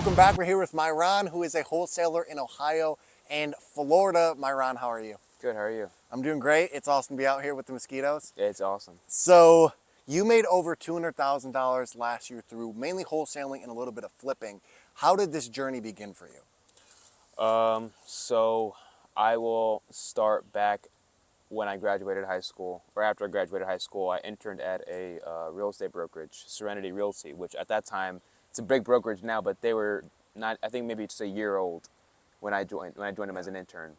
Welcome back. We're here with Mihran, who is a wholesaler in Ohio and Florida. Mihran, how are you? Good, how are you? I'm doing great. It's awesome to be out here with the mosquitoes. It's awesome. So you made over $200,000 last year through mainly wholesaling and a little bit of flipping. How did this journey begin for you? So I will start back when I graduated high school, or after I graduated high school. I interned at a real estate brokerage, Serenity Realty, which at that time, it's a big brokerage now, but they were not, I think maybe just a year old when I joined them as an intern.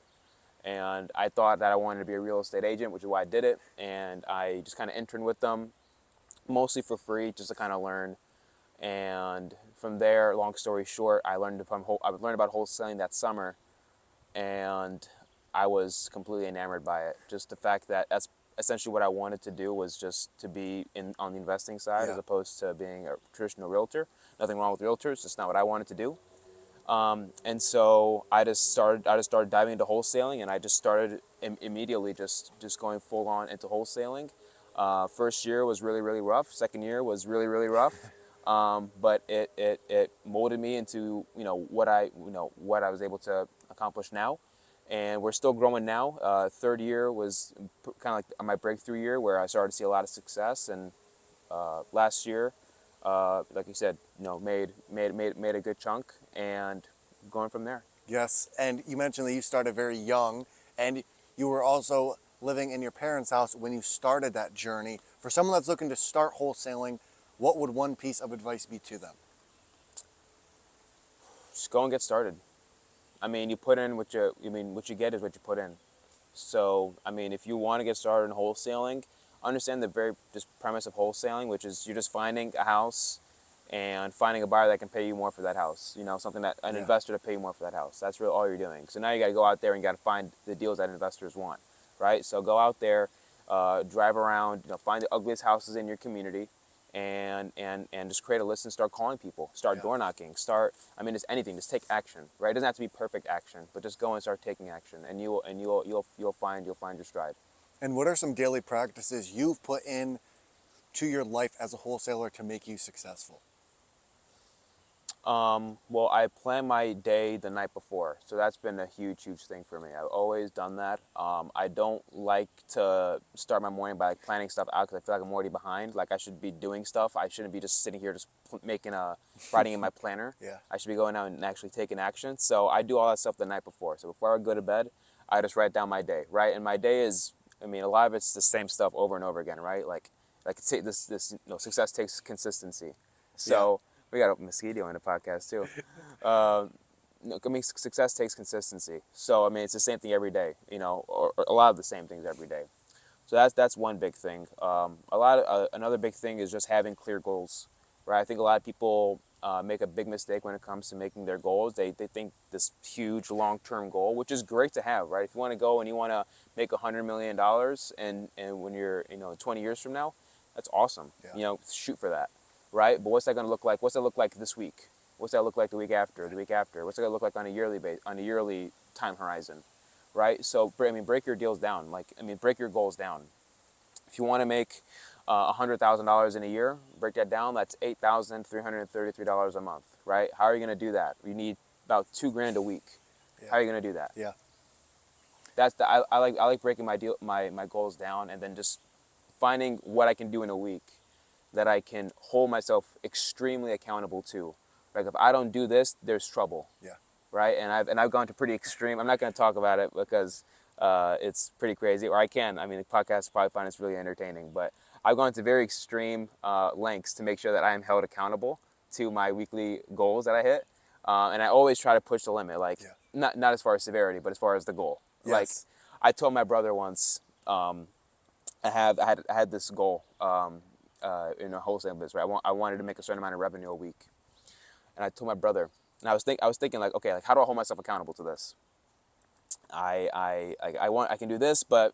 And I thought that I wanted to be a real estate agent, which is why I did it. And I just kind of interned with them, mostly for free, just to kind of learn. And from there, long story short, I learned about wholesaling that summer, and I was completely enamored by it. Just the fact that that's essentially what I wanted to do, was just to be on the investing side, as opposed to being a traditional realtor. Nothing wrong with realtors, it's not what I wanted to do. And so I just started diving into wholesaling, and I just started immediately just going full on into wholesaling. First year was really rough. Second year was really rough. But it molded me into what I was able to accomplish now, and we're still growing now. Third year was kind of like my breakthrough year, where I started to see a lot of success, and last year, like you said, made a good chunk, and going from there. Yes, and you mentioned that you started very young, and you were also living in your parents' house when you started that journey. For someone that's looking to start wholesaling, what would one piece of advice be to them? Just go and get started. I mean, you put in what you get is what you put in. So, I mean, if you want to get started in wholesaling, understand the very just premise of wholesaling, which is you're just finding a house and finding a buyer that can pay you more for that house. Something that an investor to pay you more for that house. That's really all you're doing. So now you got to go out there and you got to find the deals that investors want, right? So go out there, drive around, find the ugliest houses in your community, and just create a list and start calling people, start door knocking, it's anything, just take action, right? It doesn't have to be perfect action, but just go and start taking action, and you'll find your stride. And what are some daily practices you've put in to your life as a wholesaler to make you successful? Well, I plan my day the night before, so that's been a huge thing for me. I've always done that. I don't like to start my morning by planning stuff out, because I feel like I'm already behind. Like, I should be doing stuff. I shouldn't be just sitting here just writing in my planner. I should be going out and actually taking action. So I do all that stuff the night before. So before I go to bed, I just write down my day, right? And my day is, a lot of it's the same stuff over and over again, right? Like success takes consistency. So. We got a mosquito in the podcast too. Success takes consistency. So it's the same thing every day, or a lot of the same things every day. So that's one big thing. Another big thing is just having clear goals, right? I think a lot of people make a big mistake when it comes to making their goals. They think this huge long-term goal, which is great to have, right? If you want to go and you want to make $100 million, and when you're 20 years from now, that's awesome. Shoot for that. Right? But what's that going to look like? What's that look like this week? What's that look like the week after? The week after? What's it going to look like on a yearly time horizon? Right? So, break your deals down. Break your goals down. If you want to make $100,000 in a year, break that down. That's $8,333 a month. Right? How are you going to do that? You need about $2,000 a week. How are you going to do that? I like breaking my goals down, and then just finding what I can do in a week that I can hold myself extremely accountable to. Like, if I don't do this, there's trouble. Right? And I've gone to pretty extreme. I'm not going to talk about it because it's pretty crazy. Or I can. The podcast probably find it's really entertaining. But I've gone to very extreme lengths to make sure that I am held accountable to my weekly goals that I hit. And I always try to push the limit. Not as far as severity, but as far as the goal. Like, I told my brother once, I had this goal. In a wholesaling business, right? I wanted to make a certain amount of revenue a week, and I told my brother, and I was thinking like, okay, like, how do I hold myself accountable to this? I can do this, but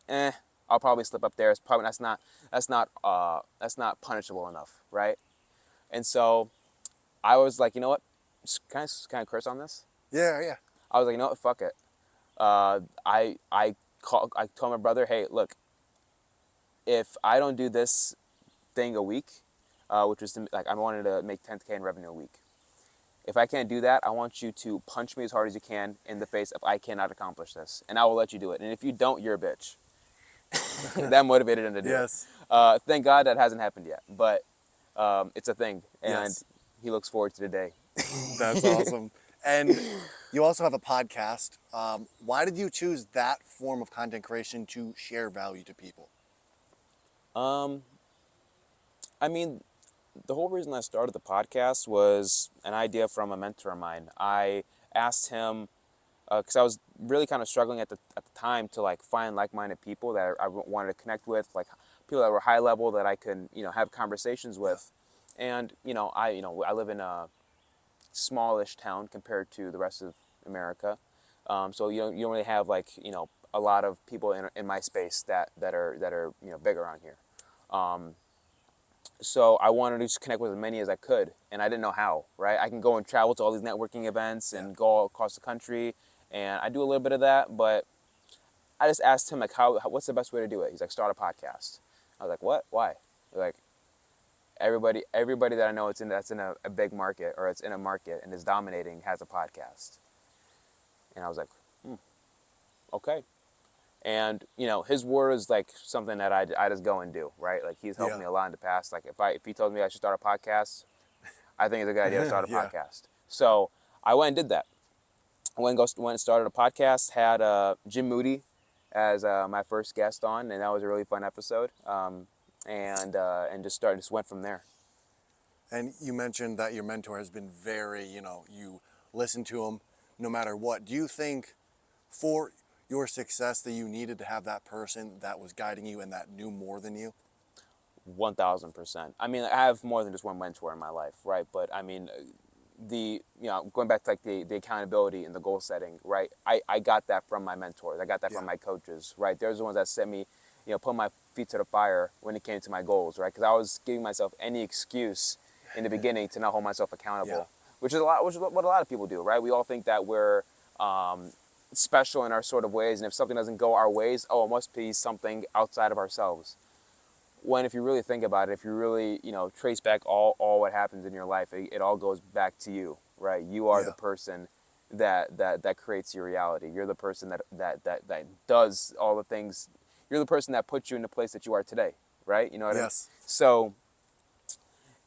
I'll probably slip up there. It's probably that's not punishable enough, right? And so I was like, you know what? Can I curse on this? Yeah. I was like, you know what? Fuck it. I told my brother, hey, look, if I don't do this thing a week, which was I wanted to make $10K in revenue a week. If I can't do that, I want you to punch me as hard as you can in the face if I cannot accomplish this, and I will let you do it. And if you don't, you're a bitch. That motivated him to do it. Yes. Thank God that hasn't happened yet, but it's a thing, and Yes. he looks forward to the day. That's awesome. And you also have a podcast. Why did you choose that form of content creation to share value to people? Um, I mean, the whole reason I started the podcast was an idea from a mentor of mine. I asked him because I was really kind of struggling at the time to like find like-minded people that I wanted to connect with, like people that were high level that I could have conversations with. And I live in a smallish town compared to the rest of America, so you don't really have like a lot of people in my space that are big around here. So I wanted to just connect with as many as I could, and I didn't know how. Right, I can go and travel to all these networking events and go all across the country, and I do a little bit of that. But I just asked him like, what's the best way to do it? He's like, start a podcast. I was like, what? Why? Like, everybody that I know that's in a big market or it's in a market and is dominating has a podcast. And I was like, okay. And his word is like something that I just go and do, right? Like he's helped me a lot in the past. Like if he told me I should start a podcast, I think it's a good idea to start a Yeah. podcast. So I went and did that. I went and started a podcast. Had Jim Moody as my first guest on, and that was a really fun episode. And just went from there. And you mentioned that your mentor has been very, you listen to him no matter what. Do you think for your success that you needed to have that person that was guiding you and that knew more than you? 1000%. I mean, I have more than just one mentor in my life, right? But I mean, going back to like the accountability and the goal setting, right? I got that from my mentors. I got that from my coaches, right? They're the ones that set me, put my feet to the fire when it came to my goals, right? Because I was giving myself any excuse in the beginning to not hold myself accountable, which is what a lot of people do, right? We all think that we're special in our sort of ways, and if something doesn't go our ways, oh, it must be something outside of ourselves. When if you really think about it, if you really trace back all what happens in your life, it all goes back to you, right? You are the person that creates your reality. You're the person that does all the things. You're the person that puts you in the place that you are today, right? You know what I mean? So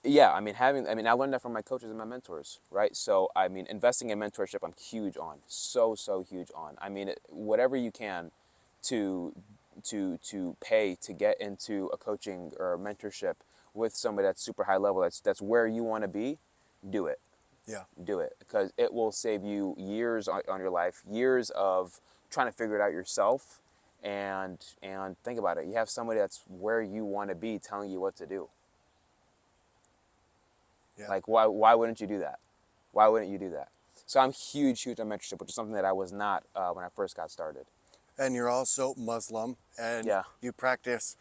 yeah, I mean I learned that from my coaches and my mentors, right? So I mean, investing in mentorship, I'm huge on, so huge on. I mean, whatever you can to pay to get into a coaching or a mentorship with somebody that's super high level, that's where you want to be, do it. Do it, because it will save you years on your life, years of trying to figure it out yourself. And think about it, you have somebody that's where you want to be telling you what to do. Like, why wouldn't you do that? Why wouldn't you do that? So I'm huge on mentorship, which is something that I was not when I first got started. And you're also Muslim, and you practice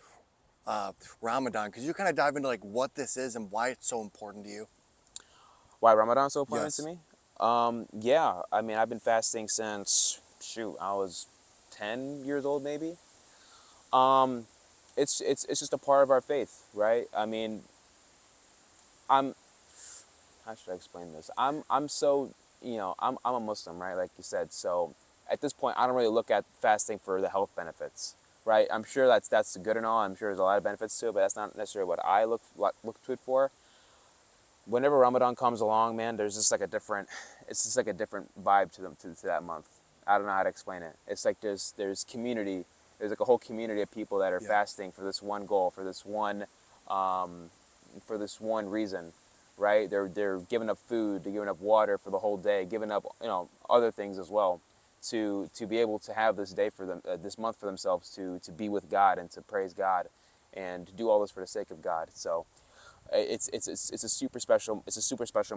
Ramadan. Could you kind of dive into like what this is and why it's so important to you? Why Ramadan is so important to me? Yeah, I mean, I've been fasting since I was 10 years old, maybe. It's just a part of our faith, right? I mean, how should I explain this? I'm so I'm a Muslim, right? Like you said. So at this point, I don't really look at fasting for the health benefits, right? I'm sure that's good and all. I'm sure there's a lot of benefits to it, but that's not necessarily what I look to it for. Whenever Ramadan comes along, man, there's just like a different vibe to that month. I don't know how to explain it. It's like there's community. There's like a whole community of people that are fasting for this one goal, for this one reason, right? They're giving up food, they're giving up water for the whole day, giving up other things as well, to be able to have this day for them, this month for themselves, to be with God and to praise God, and to do all this for the sake of God. So it's a super special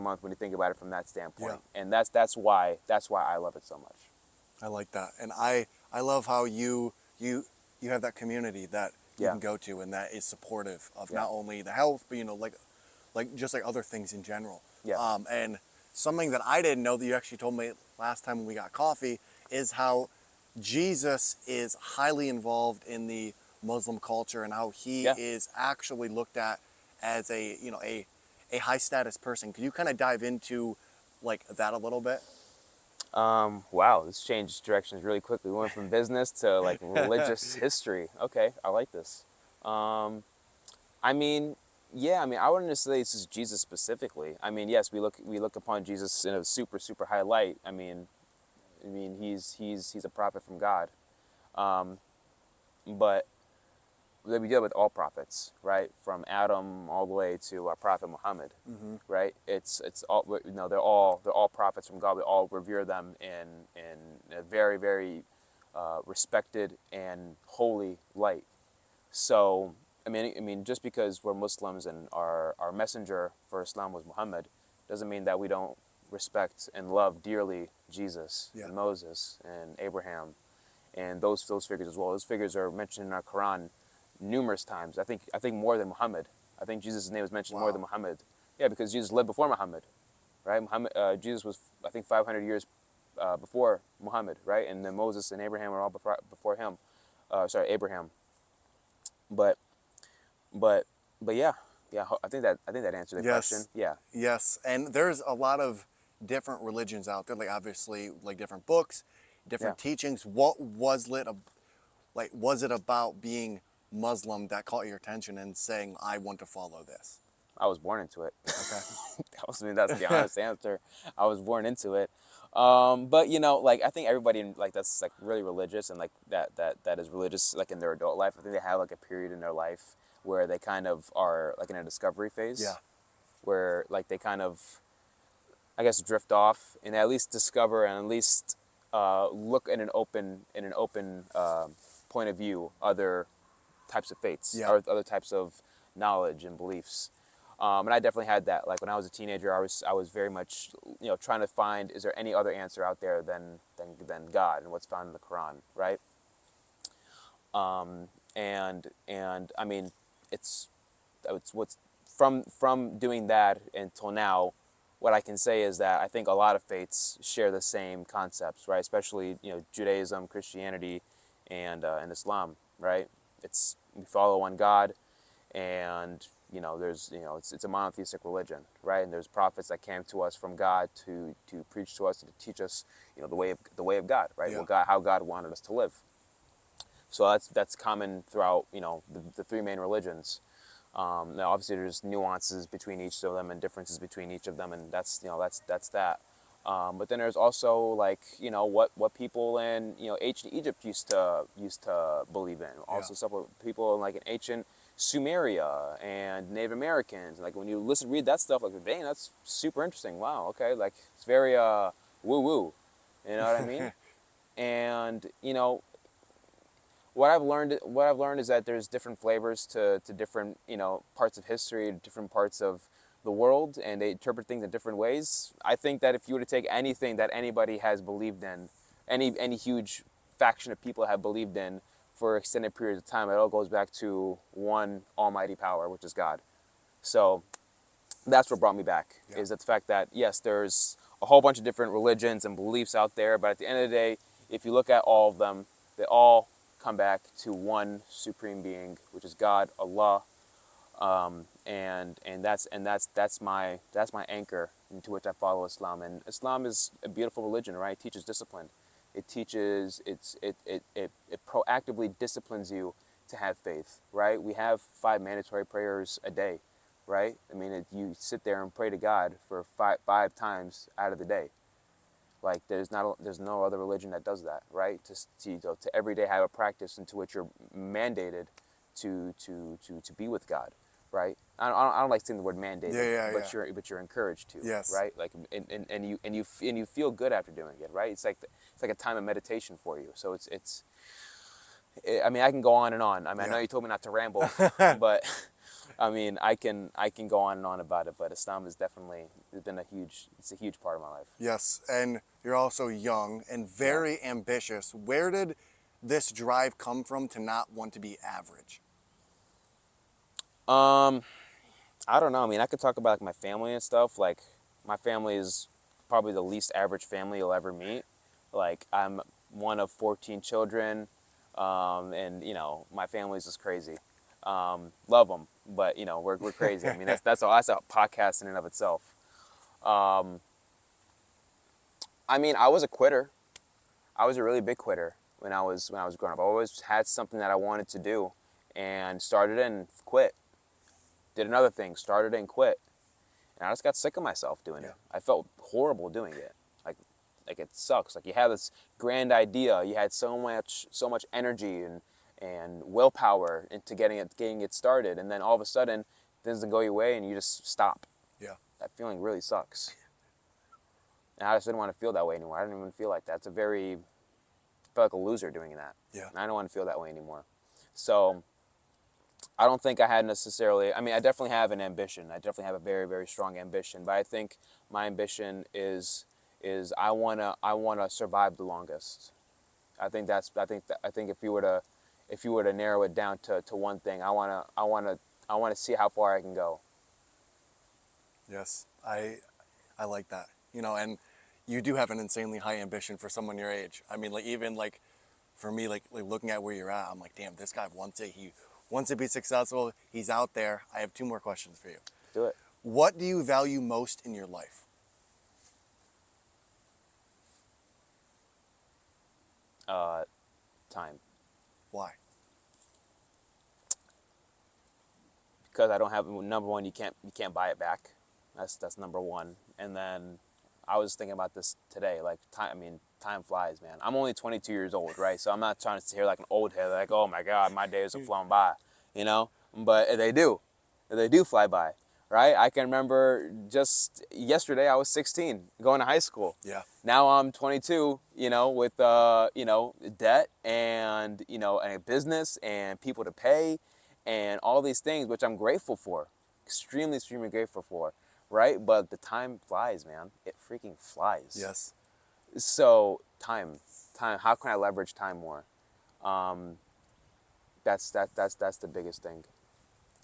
month when you think about it from that standpoint, and that's why I love it so much. I like that, and I love how you have that community that you can go to and that is supportive of not only the health, but like just like other things in general. And something that I didn't know that you actually told me last time when we got coffee is how Jesus is highly involved in the Muslim culture and how he is actually looked at as a high status person. Could you kind of dive into like that a little bit? Wow, this changed directions really quickly. We went from business to like religious history. Okay, I like this. Um, I mean, yeah, I mean, I wouldn't necessarily say this is Jesus specifically. I mean, yes, we look upon Jesus in a super high light. I mean, he's a prophet from God. Um, but that we deal with all prophets, right? From Adam all the way to our prophet Muhammad, Mm-hmm. right? It's all, they're all prophets from God. We all revere them in a very respected and holy light. So I mean, just because we're Muslims and our messenger for Islam was Muhammad, doesn't mean that we don't respect and love dearly Jesus Yeah. and Moses and Abraham and those figures as well. Those figures are mentioned in our Quran numerous times. I think more than Muhammad. I think Jesus' name is mentioned more Wow. than Muhammad. Yeah, because Jesus lived before Muhammad, right? Jesus was, I think, 500 years before Muhammad, right? And then Moses and Abraham were all before him. Abraham. But but but yeah, yeah. I think that answered the question. Yes. Yeah, Yes. And there's a lot of different religions out there, like obviously like different books, yeah. different teachings. What was lit like was it about being Muslim that caught your attention and saying, I want to follow this? I was born into it. Okay. That's the honest answer. I was born into it. But like I think everybody like that's like really religious and like that is religious like in their adult life. I think they have like a period in their life where they kind of are like in a discovery phase, Yeah. where like they kind of I guess drift off and at least discover and at least look in an open point of view other types of faiths Yeah. or other types of knowledge and beliefs. And I definitely had that. Like when I was a teenager, I was very much trying to find is there any other answer out there than God and what's found in the Quran, right? And I mean, it's what's from doing that until now. What I can say is that I think a lot of faiths share the same concepts, right? Especially Judaism, Christianity, and Islam, right? We follow one God, and there's it's a monotheistic religion, right? And there's prophets that came to us from God to preach to us and to teach us the way of God, right? Yeah. How God wanted us to live. So that's common throughout the three main religions. Now, obviously, there's nuances between each of them and differences between each of them, and that's that. But then there's also like what people in ancient Egypt used to believe in. Yeah. Also, stuff with people in like in ancient Sumeria and Native Americans. Like when you read that stuff, like dang, that's super interesting. Wow, okay, like it's very woo woo. You know what I mean? And what I've learned is that there's different flavors to different parts of history, different parts of the world, and they interpret things in different ways. I think that if you were to take anything that anybody has believed in, any huge faction of people have believed in for extended periods of time, it all goes back to one almighty power, which is God. So that's what brought me back, Yeah. is that the fact that yes, there's a whole bunch of different religions and beliefs out there, but at the end of the day, if you look at all of them, they all come back to one supreme being, which is God, Allah, and that's my anchor into which I follow Islam. And Islam is a beautiful religion, right? It teaches discipline. It proactively disciplines you to have faith, right? We have 5 mandatory prayers a day, right? I mean, you sit there and pray to God for five times out of the day. Like there's no other religion that does that, right? To every day have a practice into which you're mandated to be with God, right? I don't like saying the word mandated, Yeah. but you're encouraged to, Yes. right? Like and you feel good after doing it, right? It's like a time of meditation for you. So I mean, I can go on and on. I mean, I know Yeah. you told me not to ramble, but I mean, I can go on and on about it. But Islam is definitely it's a huge part of my life. Yes. And you're also young and very ambitious. Where did this drive come from to not want to be average? I don't know. I mean, I could talk about like my family and stuff. Like my family is probably the least average family you'll ever meet. Like I'm one of 14 children, and my family's just crazy. Love them, but we're crazy. I mean, that's a podcast in and of itself. I mean, I was a quitter. I was a really big quitter when I was growing up. I always had something that I wanted to do, and started and quit. Did another thing, started and quit, and I just got sick of myself doing Yeah. it. I felt horrible doing it. Like it sucks. Like you have this grand idea, you had so much energy and willpower into getting it started, and then all of a sudden it doesn't go your way, and you just stop. Yeah. That feeling really sucks. And I just didn't want to feel that way anymore. I didn't even feel like that. I feel like a loser doing that. Yeah. And I don't want to feel that way anymore. So I don't think I had necessarily, I mean, I definitely have an ambition. I definitely have a very, very strong ambition. But I think my ambition is I wanna survive the longest. I think if you were to narrow it down to one thing, I wanna see how far I can go. Yes. I like that. You know, and you do have an insanely high ambition for someone your age. I mean, like even like for me, like looking at where you're at, I'm like, damn, this guy wants it. He wants to be successful. He's out there. I have two more questions for you. Do it. What do you value most in your life? Time. Why? Because I don't have, number one, you can't buy it back. That's number one. And then I was thinking about this today. Like time, I mean, time flies, man. I'm only 22 years old, right? So I'm not trying to sit here like an old head, like, oh my God, my days are flown by, you know? But they do fly by, right? I can remember just yesterday I was 16, going to high school. Yeah. Now I'm 22, you know, with debt and and a business and people to pay and all these things, which I'm grateful for, extremely, extremely grateful for, right? But the time flies, man. It freaking flies. Yes. So time. How can I leverage time more? That's the biggest thing.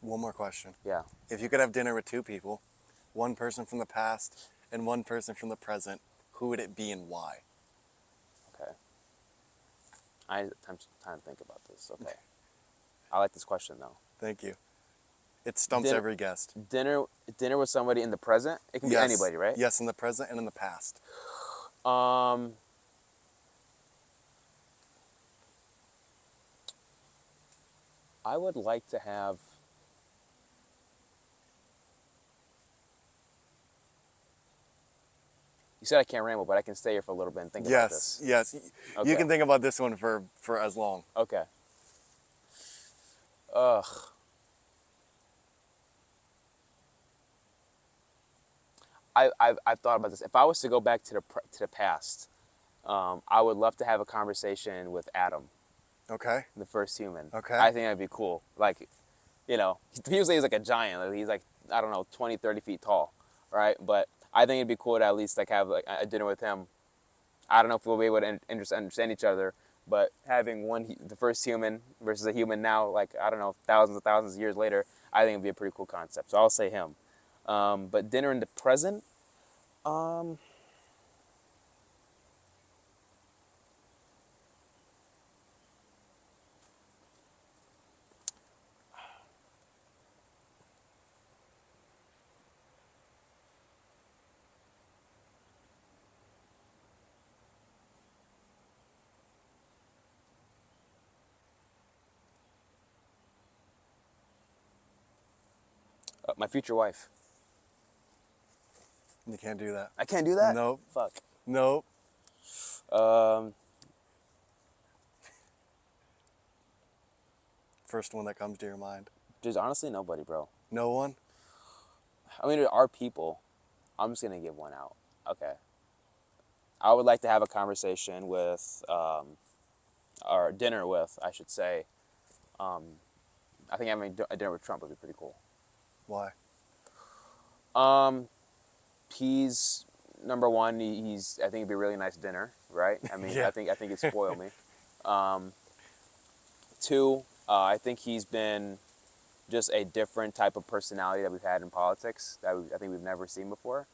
One more question. Yeah. If you could have dinner with two people, one person from the past and one person from the present, who would it be and why? Okay. I need time to think about this. Okay. I like this question though. Thank you. It stumps Dinner- every guest. Dinner with somebody in the present. It can be Yes. anybody, right? Yes, in the present and in the past. I would like to have. You said I can't ramble, but I can stay here for a little bit and think about Yes, this. yes. Okay. You can think about this one for as long. Okay. Ugh. I've thought about this. If I was to go back to the past, I would love to have a conversation with Adam, Okay. the first human. Okay. I think that'd be cool. Like, usually he's like a giant. Like, he's like, I don't know, 20, 30 feet tall, right? But I think it'd be cool to at least like have like a dinner with him. I don't know if we'll be able to understand each other, but having the first human versus a human now, like, I don't know, thousands and thousands of years later, I think it'd be a pretty cool concept. So I'll say him. But dinner in the present, my future wife. You can't do that. I can't do that? Nope. Fuck. Nope. First one that comes to your mind. There's honestly nobody, bro. No one? I mean, there are people. I'm just going to give one out. Okay. I would like to have a conversation with, or dinner with, I should say. I think having a dinner with Trump would be pretty cool. Why? He's number one. I think it'd be a really nice dinner, right? I mean, Yeah. I think he'd spoil me. Two, I think he's been just a different type of personality that we've had in politics that I think we've never seen before.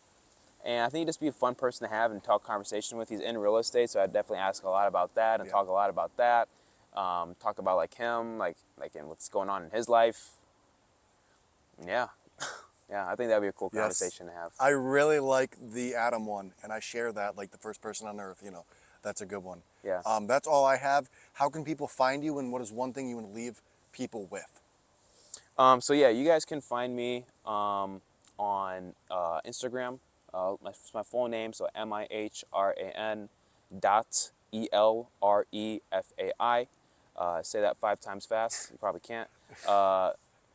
And I think he'd just be a fun person to have and talk conversation with. He's in real estate, so I'd definitely ask a lot about that and Yeah. talk a lot about that. Talk about like him, like and what's going on in his life. Yeah. Yeah, I think that'd be a cool Yes. conversation to have. I really like the Adam one, and I share that, like the first person on earth, you know, that's a good one. Yeah. That's all I have. How can people find you, and what is one thing you want to leave people with? So yeah, you guys can find me on Instagram. My full name, so Mihran dot ELREFAI. Say that 5 times fast. You probably can't.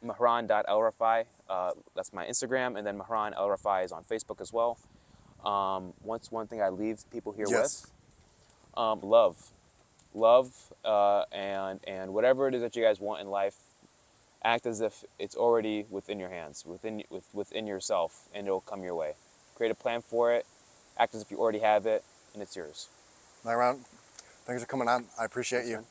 Mihran.El-refai. That's my Instagram, and then Mihran El-refai is on Facebook as well. What's one thing I leave people here Yes. with? Love, and whatever it is that you guys want in life, act as if it's already within your hands, within yourself, and it'll come your way. Create a plan for it, act as if you already have it, and it's yours. Myron, thanks for coming on. I appreciate Thanks, you. man.